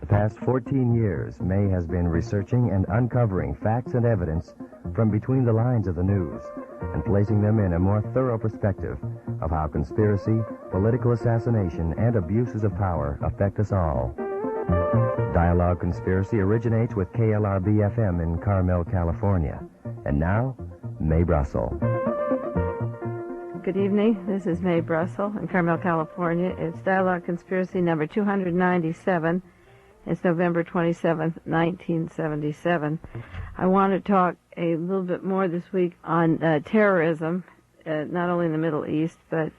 The past 14 years, Mae has been researching and uncovering facts and evidence from between the lines of the news and placing them in a more thorough perspective of how conspiracy, political assassination, and abuses of power affect us all. Dialogue Conspiracy originates with KLRB-FM in Carmel, California. And now, Mae Brussell. Good evening. This is Mae Brussell in Carmel, California. It's Dialogue Conspiracy number 297. It's November 27th, 1977. I want to talk a little bit more this week on terrorism, not only in the Middle East, but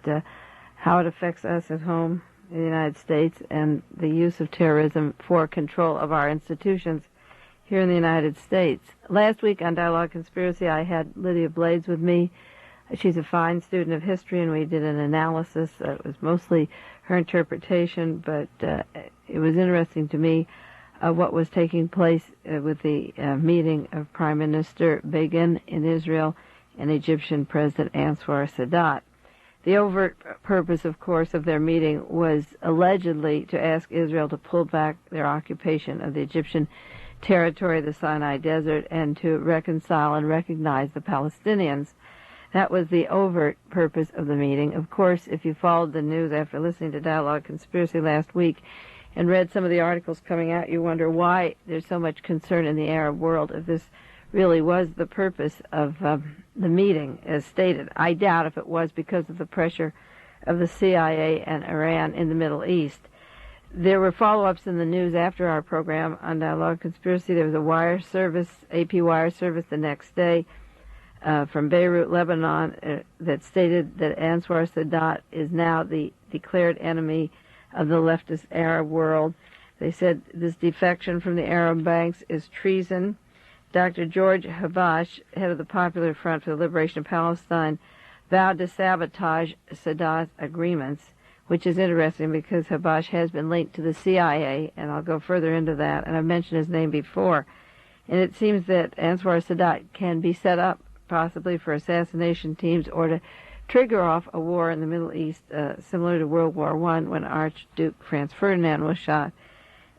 how it affects us at home in the United States and the use of terrorism for control of our institutions here in the United States. Last week on Dialogue Conspiracy, I had Lydia Blades with me. She's a fine student of history, and we did an analysis. It was mostly her interpretation, but it was interesting to me what was taking place with the meeting of Prime Minister Begin in Israel and Egyptian President Anwar Sadat. The overt purpose, of course, of their meeting was allegedly to ask Israel to pull back their occupation of the Egyptian territory, the Sinai Desert, and to reconcile and recognize the Palestinians. That was the overt purpose of the meeting. Of course, if you followed the news after listening to Dialogue Conspiracy last week and read some of the articles coming out, you wonder why there's so much concern in the Arab world if this really was the purpose of the meeting, as stated. I doubt if it was because of the pressure of the CIA and Iran in the Middle East. There were follow-ups in the news after our program on Dialogue Conspiracy. There was a wire service, AP wire service the next day from Beirut, Lebanon, that stated that Anwar Sadat is now the declared enemy of the leftist Arab world. They said this defection from the Arab banks is treason. Dr. George Habash, head of the Popular Front for the Liberation of Palestine, vowed to sabotage Sadat's agreements, which is interesting because Habash has been linked to the CIA, and I'll go further into that, and I've mentioned his name before. And it seems that Anwar Sadat can be set up possibly for assassination teams or to trigger off a war in the Middle East, similar to World War I when Archduke Franz Ferdinand was shot.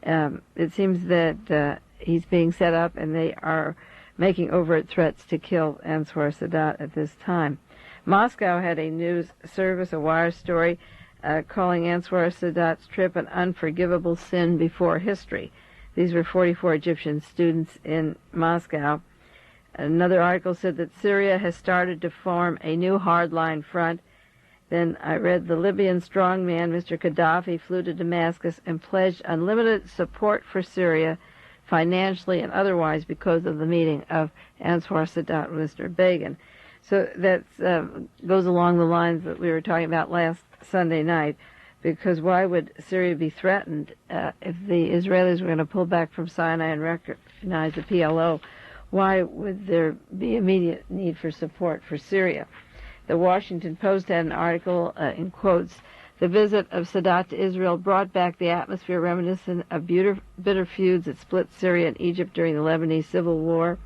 It seems that he's being set up, and they are making overt threats to kill Anwar Sadat at this time. Moscow had a news service, a wire story, calling Anwar Sadat's trip an unforgivable sin before history. These were 44 Egyptian students in Moscow. Another article said that Syria has started to form a new hardline front. Then I read the Libyan strongman, Mr. Gaddafi, flew to Damascus and pledged unlimited support for Syria, financially and otherwise, because of the meeting of Anwar Sadat with Mr. Begin. So that goes along the lines that we were talking about last Sunday night, because why would Syria be threatened if the Israelis were going to pull back from Sinai and recognize the PLO? Why would there be immediate need for support for Syria? The Washington Post had an article, in quotes, "The visit of Sadat to Israel brought back the atmosphere reminiscent of bitter feuds that split Syria and Egypt during the Lebanese Civil War."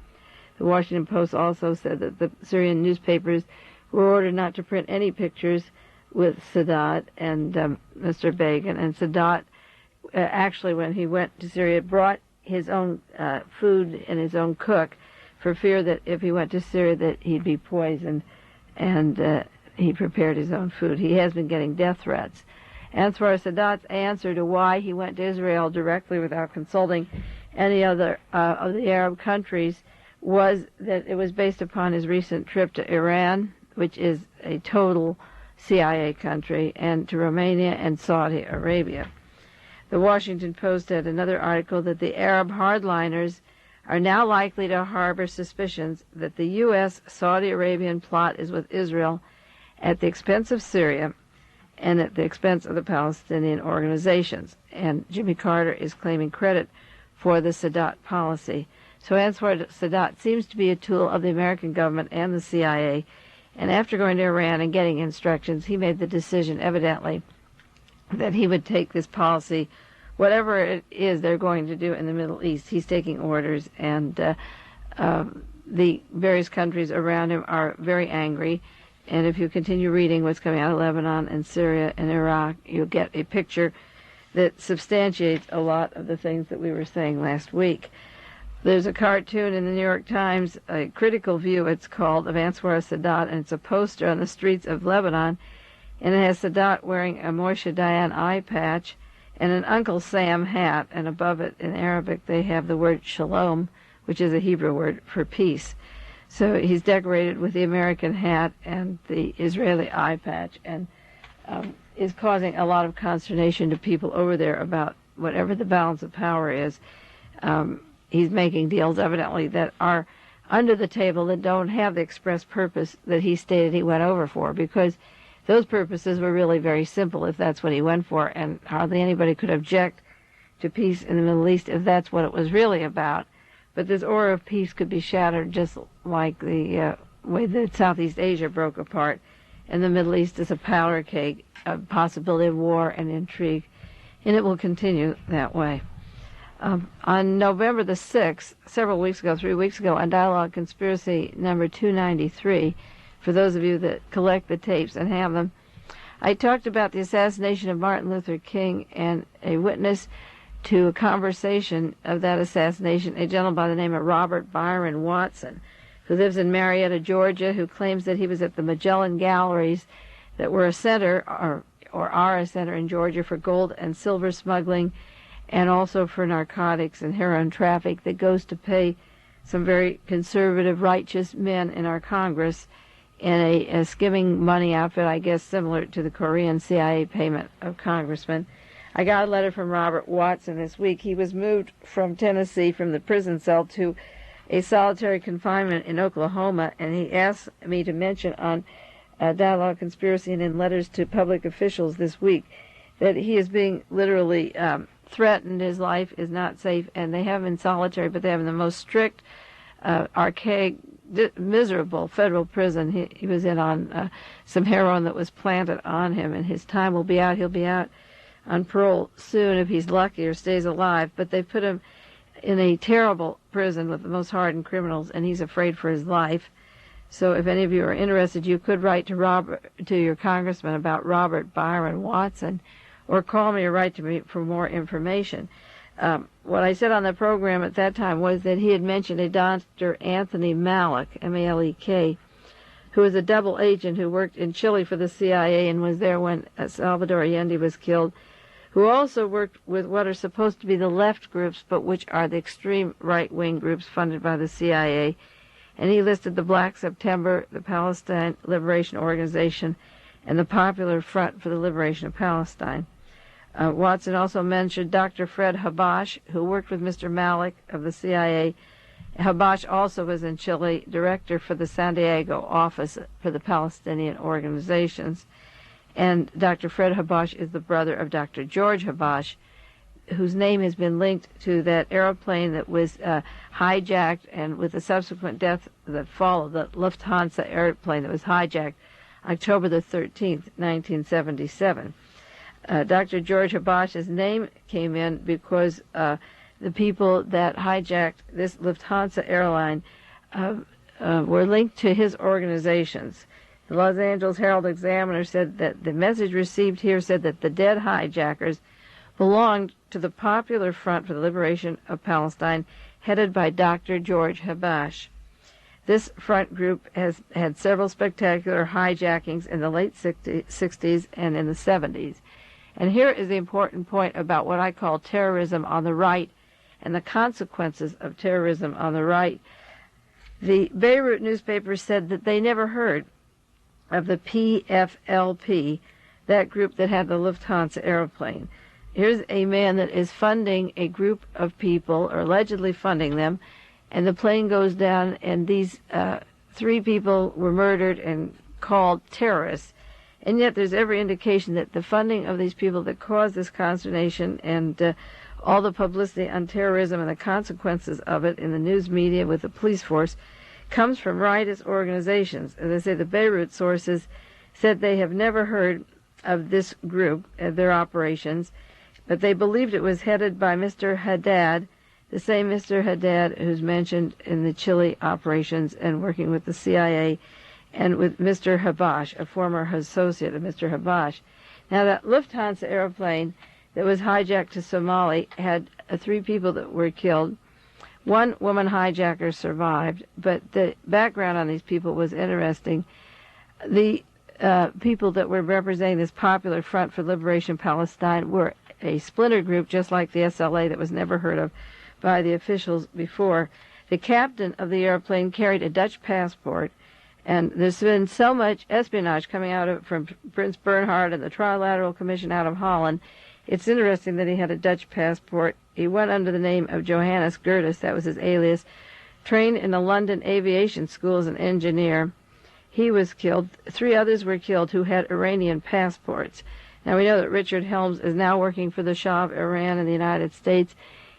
The Washington Post also said that the Syrian newspapers were ordered not to print any pictures with Sadat and Mr. Begin. And Sadat, actually, when he went to Syria, brought his own food and his own cook for fear that if he went to Syria that he'd be poisoned, and he prepared his own food. He has been getting death threats. Anwar Sadat's answer to why he went to Israel directly without consulting any other of the Arab countries was that it was based upon his recent trip to Iran, which is a total CIA country, and to Romania and Saudi Arabia. The Washington Post had another article that the Arab hardliners are now likely to harbor suspicions that the U.S.-Saudi Arabian plot is with Israel at the expense of Syria and at the expense of the Palestinian organizations. And Jimmy Carter is claiming credit for the Sadat policy. So Anwar Sadat seems to be a tool of the American government and the CIA. And after going to Iran and getting instructions, he made the decision, evidently, that he would take this policy, whatever it is they're going to do in the Middle East. He's taking orders, and the various countries around him are very angry. And if you continue reading what's coming out of Lebanon and Syria and Iraq, you'll get a picture that substantiates a lot of the things that we were saying last week. There's a cartoon in the New York Times, a critical view it's called, of Ansar Sadat, and it's a poster on the streets of Lebanon, and it has Sadat wearing a Moshe Dayan eye patch and an Uncle Sam hat, and above it in Arabic they have the word shalom, which is a Hebrew word for peace. So he's decorated with the American hat and the Israeli eye patch, and is causing a lot of consternation to people over there about whatever the balance of power is. He's making deals, evidently, that are under the table that don't have the express purpose that he stated he went over for, because those purposes were really very simple if that's what he went for, and hardly anybody could object to peace in the Middle East if that's what it was really about. But this aura of peace could be shattered just like the way that Southeast Asia broke apart, and the Middle East is a powder keg, a possibility of war and intrigue, and it will continue that way. On November the 6th, 3 weeks ago, on Dialogue Conspiracy number 293, for those of you that collect the tapes and have them, I talked about the assassination of Martin Luther King and a witness to a conversation of that assassination, a gentleman by the name of Robert Byron Watson, who lives in Marietta, Georgia, who claims that he was at the Magellan Galleries that were a center, or are a center in Georgia for gold and silver smuggling, and also for narcotics and heroin traffic, that goes to pay some very conservative, righteous men in our Congress in a skimming money outfit, I guess similar to the Korean CIA payment of congressmen. I got a letter from Robert Watson this week. He was moved from Tennessee, from the prison cell, to a solitary confinement in Oklahoma, and he asked me to mention on Dialogue Conspiracy and in letters to public officials this week that he is being literally threatened. His life is not safe, and they have him in solitary, but they have him in the most strict, archaic, miserable federal prison. He was in on some heroin that was planted on him, and his time will be out. He'll be out on parole soon if he's lucky or stays alive, but they put him in a terrible prison with the most hardened criminals, and he's afraid for his life. So if any of you are interested, you could write to your congressman about Robert Byron Watson, or call me or write to me for more information. What I said on the program at that time was that he had mentioned a Dr. Anthony Malek, M-A-L-E-K, who was a double agent who worked in Chile for the CIA and was there when Salvador Allende was killed, who also worked with what are supposed to be the left groups, but which are the extreme right-wing groups funded by the CIA. And he listed the Black September, the Palestine Liberation Organization, and the Popular Front for the Liberation of Palestine. Watson also mentioned Dr. Fred Habash, who worked with Mr. Malek of the CIA. Habash also was in Chile, director for the San Diego office for the Palestinian organizations. And Dr. Fred Habash is the brother of Dr. George Habash, whose name has been linked to that airplane that was hijacked, and with the subsequent death that followed, the Lufthansa airplane that was hijacked October the 13th, 1977. Dr. George Habash's name came in because the people that hijacked this Lufthansa airline were linked to his organizations. The Los Angeles Herald-Examiner said that the message received here said that the dead hijackers belonged to the Popular Front for the Liberation of Palestine, headed by Dr. George Habash. This front group has had several spectacular hijackings in the late 60s and in the 70s. And here is the important point about what I call terrorism on the right and the consequences of terrorism on the right. The Beirut newspaper said that they never heard of the PFLP, that group that had the Lufthansa airplane. Here's a man that is funding a group of people, or allegedly funding them, and the plane goes down, and these 3 people were murdered and called terrorists. And yet there's every indication that the funding of these people that caused this consternation and all the publicity on terrorism and the consequences of it in the news media with the police force comes from rightist organizations. As I say, the Beirut sources said they have never heard of this group, their operations, but they believed it was headed by Mr. Haddad, the same Mr. Haddad who's mentioned in the Chile operations and working with the CIA, and with Mr. Habash, a former associate of Mr. Habash. Now, that Lufthansa airplane that was hijacked to Somali had 3 people that were killed. 1 woman hijacker survived, but the background on these people was interesting. The people that were representing this Popular Front for Liberation Palestine were a splinter group just like the SLA that was never heard of by the officials before. The captain of the airplane carried a Dutch passport, and there's been so much espionage coming out of from Prince Bernhard and the Trilateral Commission out of Holland. It's interesting that he had a Dutch passport. He went under the name of Johannes Gertis, that was his alias, trained in the London Aviation School as an engineer. He was killed. 3 others were killed who had Iranian passports. Now, we know that Richard Helms is now working for the Shah of Iran in the United States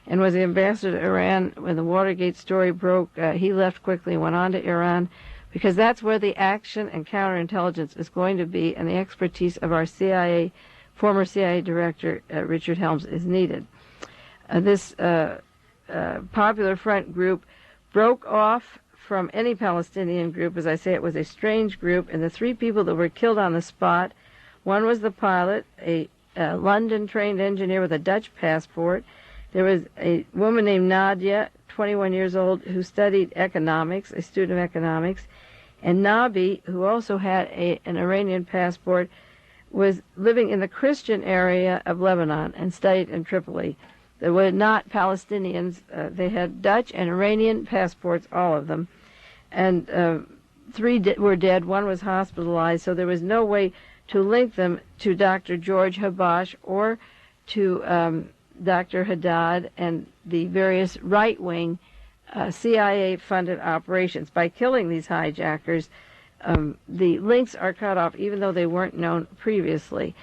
and was the ambassador to Iran when the Watergate story broke. He left quickly and went on to Iran because that's where the action and counterintelligence is going to be, and the expertise of our CIA, former CIA director, Richard Helms, is needed. This Popular Front group broke off from any Palestinian group. As I say, it was a strange group, and the 3 people that were killed on the spot, one was the pilot, a London-trained engineer with a Dutch passport. There was a woman named Nadia, 21 years old, who studied economics, a student of economics, and Nabi, who also had an Iranian passport, was living in the Christian area of Lebanon and studied in Tripoli. They were not Palestinians. They had Dutch and Iranian passports, all of them. And 3 were dead. 1 was hospitalized, so there was no way to link them to Dr. George Habash or to Dr. Haddad and the various right-wing CIA-funded operations. By killing these hijackers, the links are cut off, even though they weren't known previously.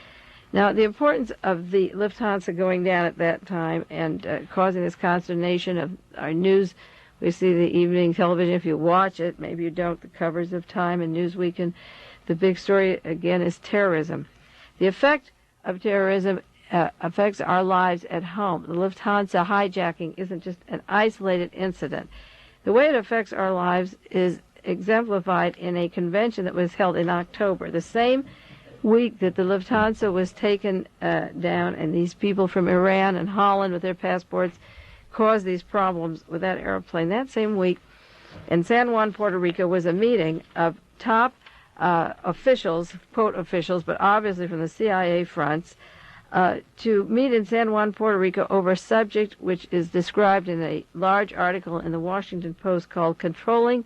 Now, the importance of the Lufthansa going down at that time and causing this consternation of our news, we see the evening television, if you watch it, maybe you don't, the covers of Time and Newsweek, and the big story, again, is terrorism. The effect of terrorism affects our lives at home. The Lufthansa hijacking isn't just an isolated incident. The way it affects our lives is exemplified in a convention that was held in October, the same week that the Lufthansa was taken down, and these people from Iran and Holland with their passports caused these problems with that airplane. That same week in San Juan, Puerto Rico, was a meeting of top officials, quote officials, but obviously from the CIA fronts, to meet in San Juan, Puerto Rico over a subject which is described in a large article in the Washington Post called Controlling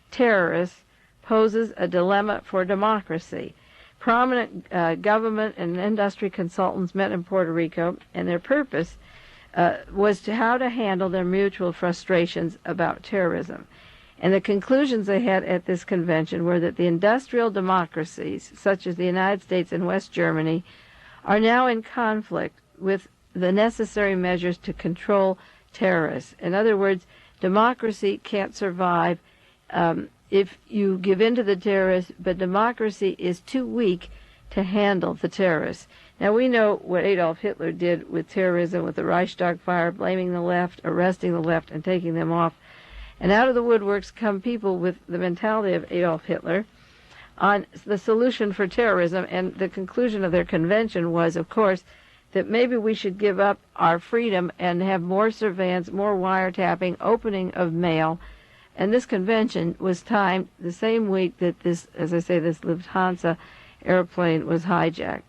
Terrorists Poses a Dilemma for Democracy. Prominent government and industry consultants met in Puerto Rico, and their purpose was to how to handle their mutual frustrations about terrorism. And the conclusions they had at this convention were that the industrial democracies, such as the United States and West Germany, are now in conflict with the necessary measures to control terrorists. In other words, democracy can't survive if you give in to the terrorists, but democracy is too weak to handle the terrorists. Now, we know what Adolf Hitler did with terrorism, with the Reichstag fire, blaming the left, arresting the left, and taking them off. And out of the woodworks come people with the mentality of Adolf Hitler on the solution for terrorism, and the conclusion of their convention was, of course, that maybe we should give up our freedom and have more surveillance, more wiretapping, opening of mail. And this convention was timed the same week that this, as I say, this Lufthansa airplane was hijacked.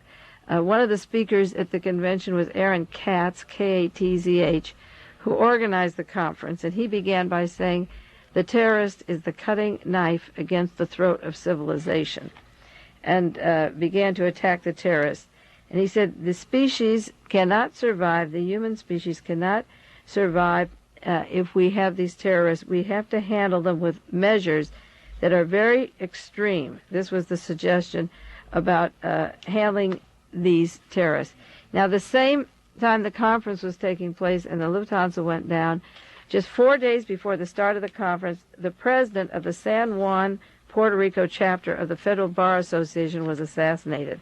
One of the speakers at the convention was Aaron Katz, K-A-T-Z-H, who organized the conference, and he began by saying, the terrorist is the cutting knife against the throat of civilization, and began to attack the terrorists. And he said, the species cannot survive, the human species cannot survive if we have these terrorists. We have to handle them with measures that are very extreme. This was the suggestion about handling these terrorists. Now, the same time the conference was taking place and the Lufthansa went down, just 4 days before the start of the conference, the president of the San Juan, Puerto Rico chapter of the Federal Bar Association was assassinated.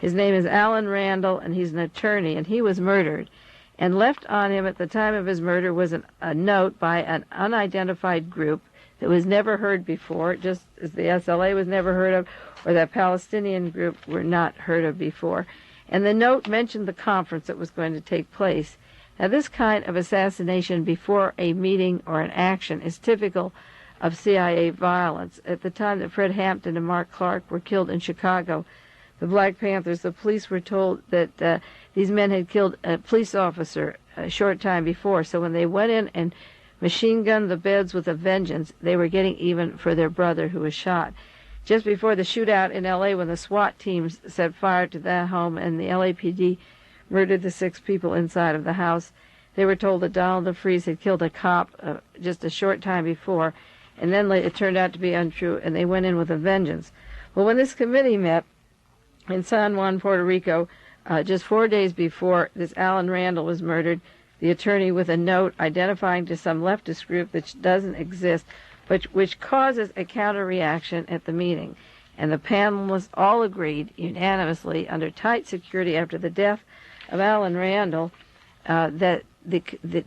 His name is Alan Randal, and he's an attorney, and he was murdered. And left on him at the time of his murder was a note by an unidentified group that was never heard before, just as the SLA was never heard of, or that Palestinian group were not heard of before. And the note mentioned the conference that was going to take place. Now, this kind of assassination before a meeting or an action is typical of CIA violence. At the time that Fred Hampton and Mark Clark were killed in Chicago, the Black Panthers, the police were told that these men had killed a police officer a short time before. So when they went in and machine gunned the beds with a vengeance, they were getting even for their brother who was shot. Just before the shootout in L.A., when the SWAT teams set fire to that home and the LAPD murdered the 6 people inside of the house, they were told that Donald DeFreeze had killed a cop just a short time before, and then it turned out to be untrue, and they went in with a vengeance. Well, when this committee met in San Juan, Puerto Rico, just 4 days before this Alan Randal was murdered, the attorney with a note identifying to some leftist group that doesn't exist, but which causes a counter-reaction at the meeting. And the panelists all agreed unanimously, under tight security after the death of Alan Randal, that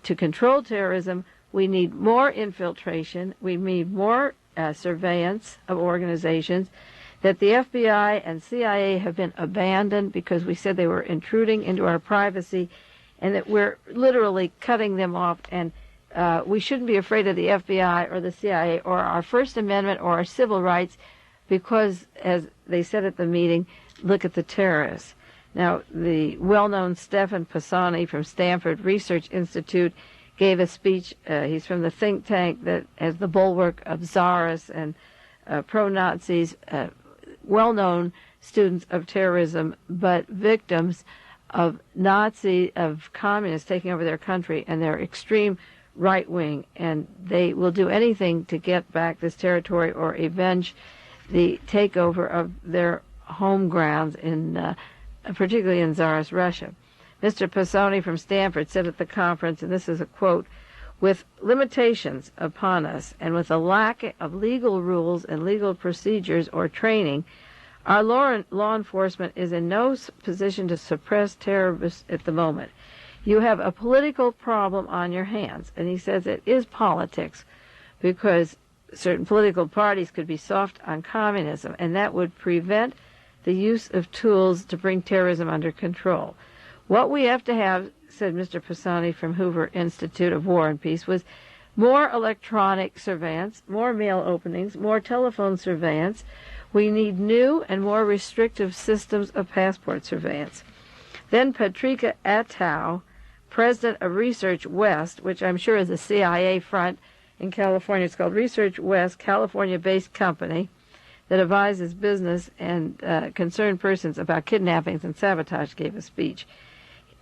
to control terrorism, we need more infiltration, we need more surveillance of organizations, that the FBI and CIA have been abandoned because we said they were intruding into our privacy, and that we're literally cutting them off, and we shouldn't be afraid of the FBI or the CIA or our First Amendment or our civil rights because, as they said at the meeting, look at the terrorists. Now, the well-known Stefan Pisani from Stanford Research Institute gave a speech. He's from the think tank that has the bulwark of czarists and pro-Nazis, well-known students of terrorism, but victims of communists taking over their country, and they're extreme right-wing, and they will do anything to get back this territory or avenge the takeover of their home grounds, particularly in Tsarist Russia. Mr. Pisani from Stanford said at the conference, and this is a quote, "With limitations upon us and with a lack of legal rules and legal procedures or training, our law enforcement is in no position to suppress terrorists at the moment. You have a political problem on your hands." And he says it is politics because certain political parties could be soft on communism, and that would prevent the use of tools to bring terrorism under control. What we have to have, said Mr. Pisani from Hoover Institute of War and Peace, was more electronic surveillance, more mail openings, more telephone surveillance. We need new and more restrictive systems of passport surveillance. Then Patricia Attow, president of Research West, which I'm sure is a CIA front in California. It's called Research West, California-based company that advises business and concerned persons about kidnappings and sabotage, gave a speech.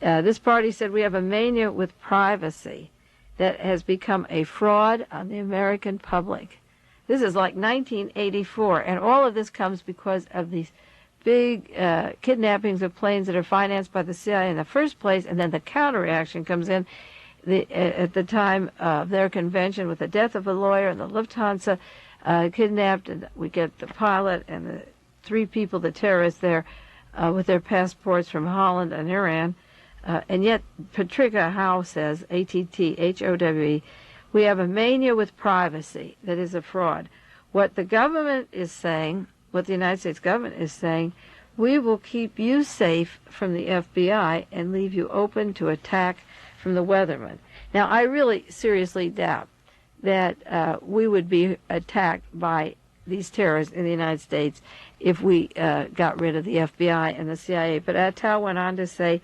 This party said we have a mania with privacy that has become a fraud on the American public. This is like 1984, and all of this comes because of these big kidnappings of planes that are financed by the CIA in the first place, and then the counter-reaction comes in at the time of their convention with the death of a lawyer and the Lufthansa kidnapped, and we get the pilot and the 3 people, the terrorists there, with their passports from Holland and Iran. And yet Patricia Howe says, Attowe, we have a mania with privacy that is a fraud. What the government is saying, what the United States government is saying, we will keep you safe from the FBI and leave you open to attack from the weathermen. Now, I really seriously doubt that we would be attacked by these terrorists in the United States if we got rid of the FBI and the CIA. But Attow went on to say,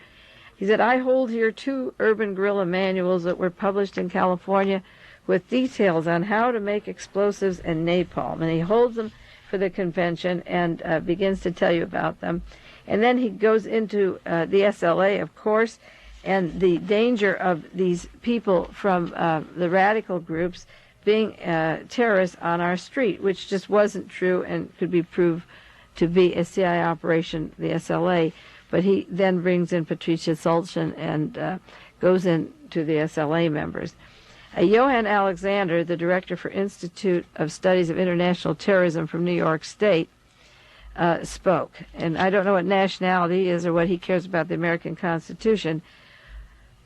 he said, I hold here 2 urban guerrilla manuals that were published in California with details on how to make explosives and napalm. And he holds them for the convention and begins to tell you about them. And then he goes into the SLA, of course, and the danger of these people from the radical groups being terrorists on our street, which just wasn't true and could be proved to be a CIA operation, the SLA. But he then brings in Patricia Sulchin and goes into the SLA members. Johan Alexander, the director for Institute of Studies of International Terrorism from New York State, spoke. And I don't know what nationality he is or what he cares about the American Constitution,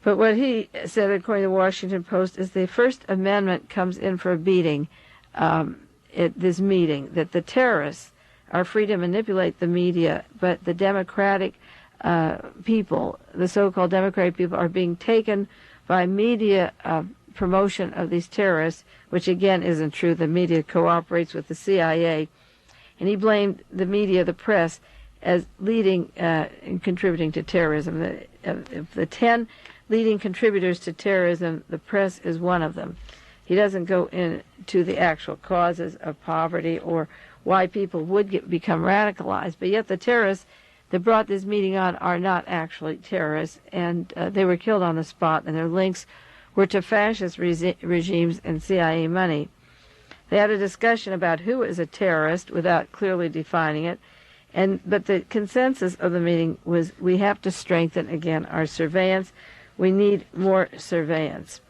but what he said, according to the Washington Post, is the First Amendment comes in for a beating at this meeting, that the terrorists are free to manipulate the media, but the democratic people, the so-called Democratic people, are being taken by media promotion of these terrorists, which again isn't true. The media cooperates with the CIA. And he blamed the media, the press, as leading and contributing to terrorism. Of the 10 leading contributors to terrorism, the press is one of them. He doesn't go into the actual causes of poverty or why people would become radicalized, but yet the terrorists that brought this meeting on are not actually terrorists, and they were killed on the spot, and their links were to fascist regimes and CIA money. They had a discussion about who is a terrorist without clearly defining it, but the consensus of the meeting was we have to strengthen, again, our surveillance. We need more surveillance.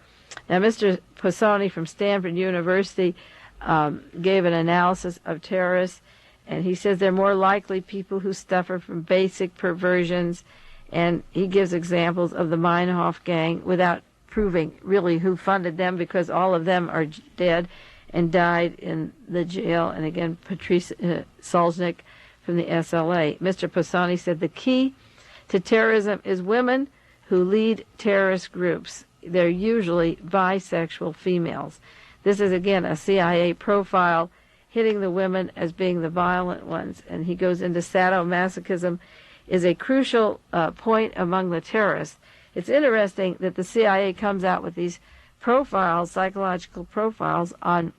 Now, Mr. Pisoni from Stanford University gave an analysis of terrorists, and he says they're more likely people who suffer from basic perversions, and he gives examples of the Meinhof gang without proving really who funded them, because all of them are dead and died in the jail. And again, Patrice Solzhenitsyn from the SLA. Mr. Pisoni said the key to terrorism is women who lead terrorist groups. They're usually bisexual females. This is, again, a CIA profile hitting the women as being the violent ones. And he goes into sadomasochism is a crucial point among the terrorists. It's interesting that the CIA comes out with these profiles, psychological profiles on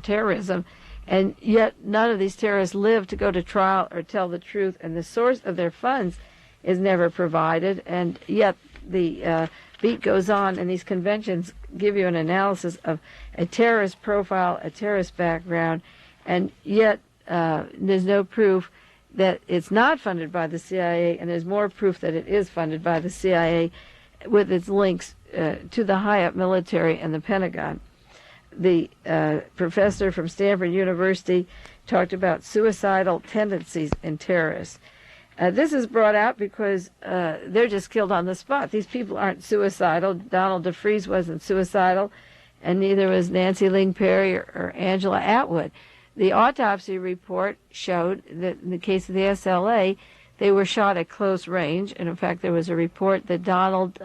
terrorism, and yet none of these terrorists live to go to trial or tell the truth, and the source of their funds is never provided, and yet the beat goes on, and these conventions give you an analysis of a terrorist profile, a terrorist background, and yet there's no proof that it's not funded by the CIA, and there's more proof that it is funded by the CIA with its links to the high-up military and the Pentagon. The professor from Stanford University talked about suicidal tendencies in terrorists. This is brought out because they're just killed on the spot. These people aren't suicidal. Donald DeFreeze wasn't suicidal, and neither was Nancy Ling Perry or Angela Atwood. The autopsy report showed that in the case of the SLA, they were shot at close range. And in fact, there was a report that Donald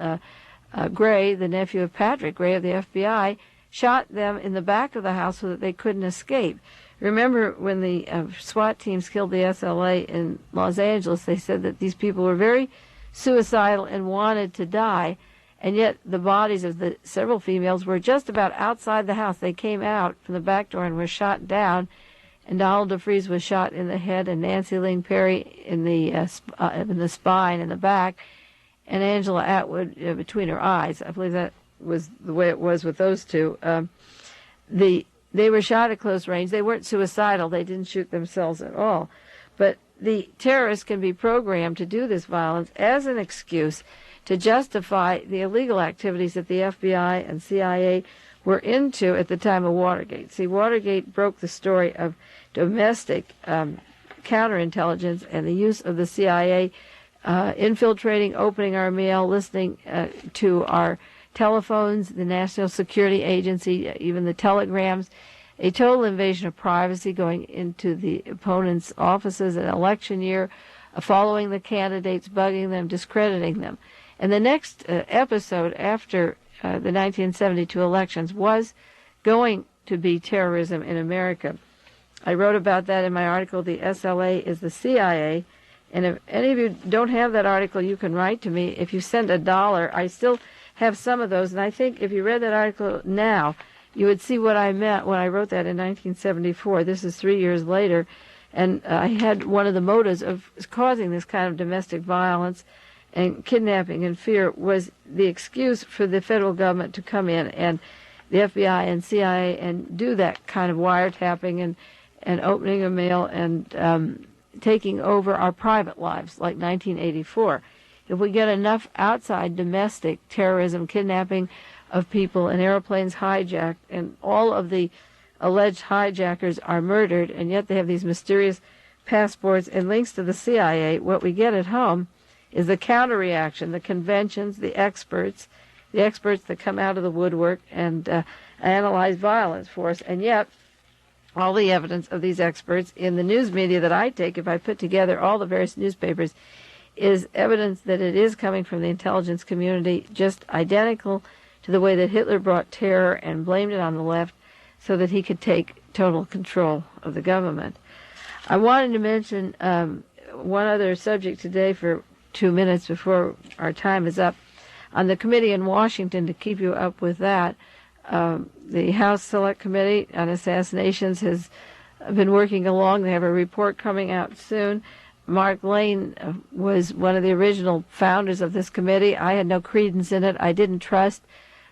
Gray, the nephew of Patrick Gray of the FBI, shot them in the back of the house so that they couldn't escape. Remember when the SWAT teams killed the SLA in Los Angeles, they said that these people were very suicidal and wanted to die, and yet the bodies of the several females were just about outside the house. They came out from the back door and were shot down, and Donald DeFreeze was shot in the head, and Nancy Ling Perry in the spine in the back, and Angela Atwood between her eyes. I believe that was the way it was with those two. They were shot at close range. They weren't suicidal. They didn't shoot themselves at all. But the terrorists can be programmed to do this violence as an excuse to justify the illegal activities that the FBI and CIA were into at the time of Watergate. See, Watergate broke the story of domestic counterintelligence and the use of the CIA infiltrating, opening our mail, listening to our telephones, the National Security Agency, even the telegrams, a total invasion of privacy going into the opponents' offices in election year, following the candidates, bugging them, discrediting them. And the next episode after the 1972 elections was going to be terrorism in America. I wrote about that in my article, The SLA is the CIA. And if any of you don't have that article, you can write to me. If you send $1, I still have some of those, and I think if you read that article now, you would see what I meant when I wrote that in 1974. This is 3 years later, and I had one of the motives of causing this kind of domestic violence and kidnapping and fear was the excuse for the federal government to come in and the FBI and CIA and do that kind of wiretapping and opening of mail and taking over our private lives like 1984. If we get enough outside domestic terrorism, kidnapping of people and airplanes hijacked, and all of the alleged hijackers are murdered, and yet they have these mysterious passports and links to the CIA, what we get at home is the counter-reaction, the conventions, the experts that come out of the woodwork and analyze violence for us. And yet, all the evidence of these experts in the news media that I take, if I put together all the various newspapers, is evidence that it is coming from the intelligence community, just identical to the way that Hitler brought terror and blamed it on the left so that he could take total control of the government. I wanted to mention one other subject today for 2 minutes before our time is up. On the committee in Washington, to keep you up with that, the House Select Committee on Assassinations has been working along. They have a report coming out soon. Mark Lane was one of the original founders of this committee. I had no credence in it. I didn't trust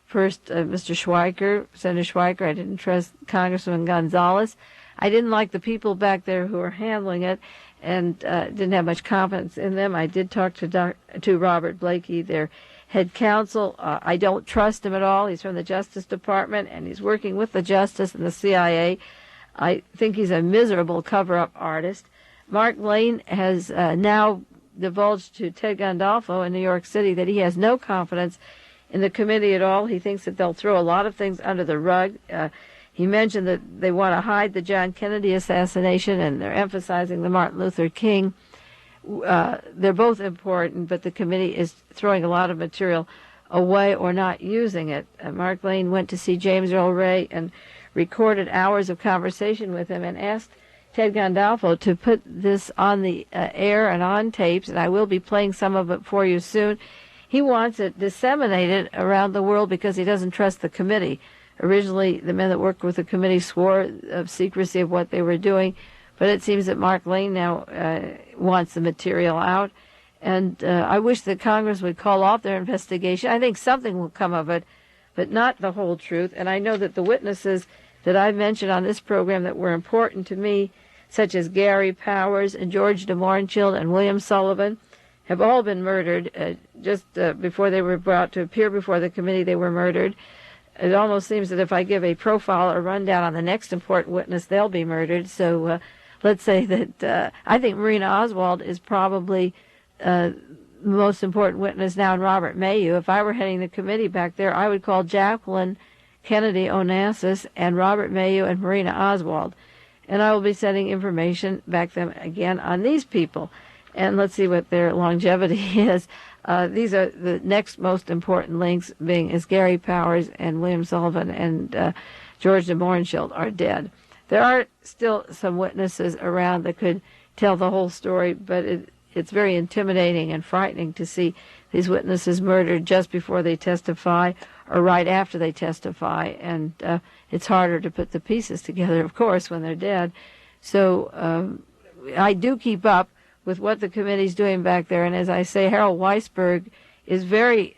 first Mr. Schweiker, Senator Schweiker. I didn't trust Congressman Gonzalez. I didn't like the people back there who were handling it, and didn't have much confidence in them. I did talk to Robert Blakey, their head counsel. I don't trust him at all. He's from the Justice Department, and he's working with the Justice and the CIA. I think he's a miserable cover-up artist. Mark Lane has now divulged to Ted Gandolfo in New York City that he has no confidence in the committee at all. He thinks that they'll throw a lot of things under the rug. He mentioned that they want to hide the John Kennedy assassination, and they're emphasizing the Martin Luther King. They're both important, but the committee is throwing a lot of material away or not using it. Mark Lane went to see James Earl Ray and recorded hours of conversation with him and asked Ted Gandolfo to put this on the air and on tapes, and I will be playing some of it for you soon. He wants it disseminated around the world because he doesn't trust the committee. Originally, the men that worked with the committee swore of secrecy of what they were doing, but it seems that Mark Lane now wants the material out. And I wish that Congress would call off their investigation. I think something will come of it, but not the whole truth. And I know that the witnesses that I've mentioned on this program that were important to me, such as Gary Powers and George de Mohrenschildt and William Sullivan, have all been murdered. Just before they were brought to appear before the committee, they were murdered. It almost seems that if I give a profile or rundown on the next important witness, they'll be murdered. So let's say that I think Marina Oswald is probably the most important witness now, in Robert Mayu. If I were heading the committee back there, I would call Jacqueline Kennedy Onassis and Robert Mayu and Marina Oswald. And I will be sending information back them again on these people. And let's see what their longevity is. These are the next most important links, being as Gary Powers and William Sullivan and George de Mohrenschildt are dead. There are still some witnesses around that could tell the whole story, but it's very intimidating and frightening to see these witnesses murdered just before they testify or right after they testify, and it's harder to put the pieces together, of course, when they're dead. So I do keep up with what the committee's doing back there, and as I say, Harold Weisberg is very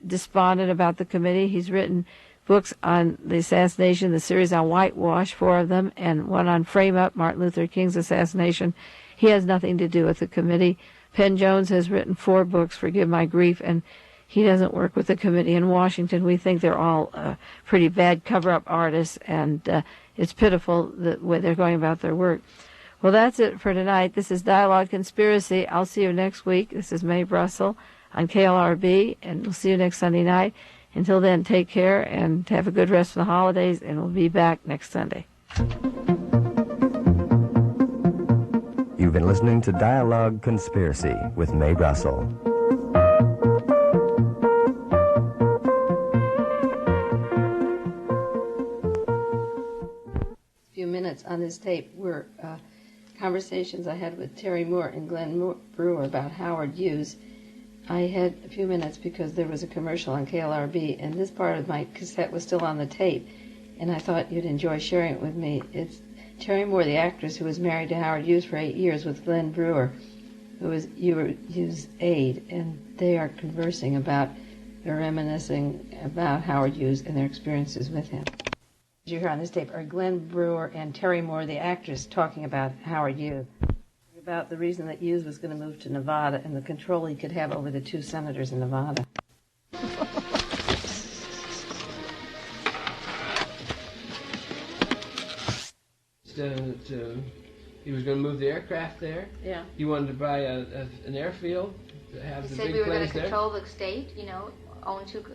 despondent about the committee. He's written books on the assassination, the series on whitewash, 4 of them, and one on Frame Up, Martin Luther King's assassination. He has nothing to do with the committee. Penn Jones has written 4 books, Forgive My Grief, and he doesn't work with the committee in Washington. We think they're all pretty bad cover-up artists, and it's pitiful the way they're going about their work. Well, that's it for tonight. This is Dialogue Conspiracy. I'll see you next week. This is Mae Brussell on KLRB, and we'll see you next Sunday night. Until then, take care and have a good rest of the holidays, and we'll be back next Sunday. You've been listening to Dialogue Conspiracy with Mae Brussell. A few minutes on this tape were conversations I had with Terry Moore and Glenn Brewer about Howard Hughes. I had a few minutes because there was a commercial on KLRB, and this part of my cassette was still on the tape, and I thought you'd enjoy sharing it with me. It's Terry Moore, the actress who was married to Howard Hughes for 8 years, with Glenn Brewer, who was Hughes' aide, and they are conversing about, they're reminiscing about Howard Hughes and their experiences with him. As you hear on this tape are Glenn Brewer and Terry Moore, the actress, talking about Howard Hughes, about the reason that Hughes was going to move to Nevada and the control he could have over the 2 senators in Nevada. He was going to move the aircraft there. Yeah. He wanted to buy an airfield to have the big planes there. He said we were going to control the state, own 2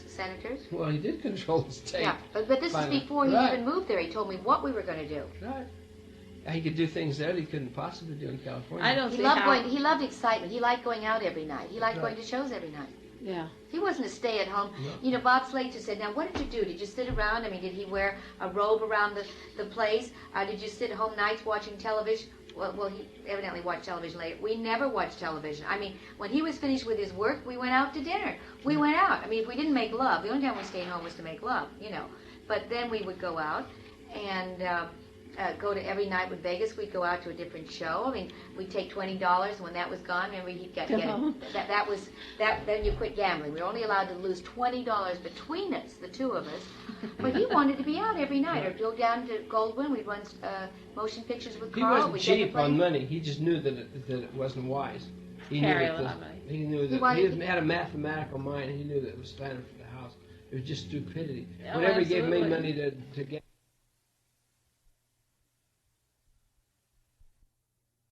senators. Well, he did control the state. Yeah, but this is before he even moved there. He told me what we were going to do. Right. He could do things there that he couldn't possibly do in California. I don't He see loved how. going. He loved excitement. He liked going out every night. He liked going to shows every night. Yeah. He wasn't a stay-at-home. No. You know, Bob Slater said, now, what did you do? Did you sit around? I mean, did he wear a robe around the place? Did you sit home nights watching television? Well, he evidently watched television later. We never watched television. I mean, when he was finished with his work, we went out to dinner. We went out. I mean, if we didn't make love, the only time we stayed home was to make love, you know. But then we would go out and go to every night with Vegas. We'd go out to a different show. I mean, we'd take $20. When that was gone, remember, he'd get that was that. Then you quit gambling. We were only allowed to lose $20 between us, the two of us. But he wanted to be out every night, or go down to Goldwyn. We'd run motion pictures with He Carl. wasn't We'd cheap on money. He just knew that it wasn't wise. He Carry knew a that lot of money. He knew that wanted he had a mathematical mind. And he knew that it was better for the house. It was just stupidity. Oh, Whenever he gave me absolutely. money to get.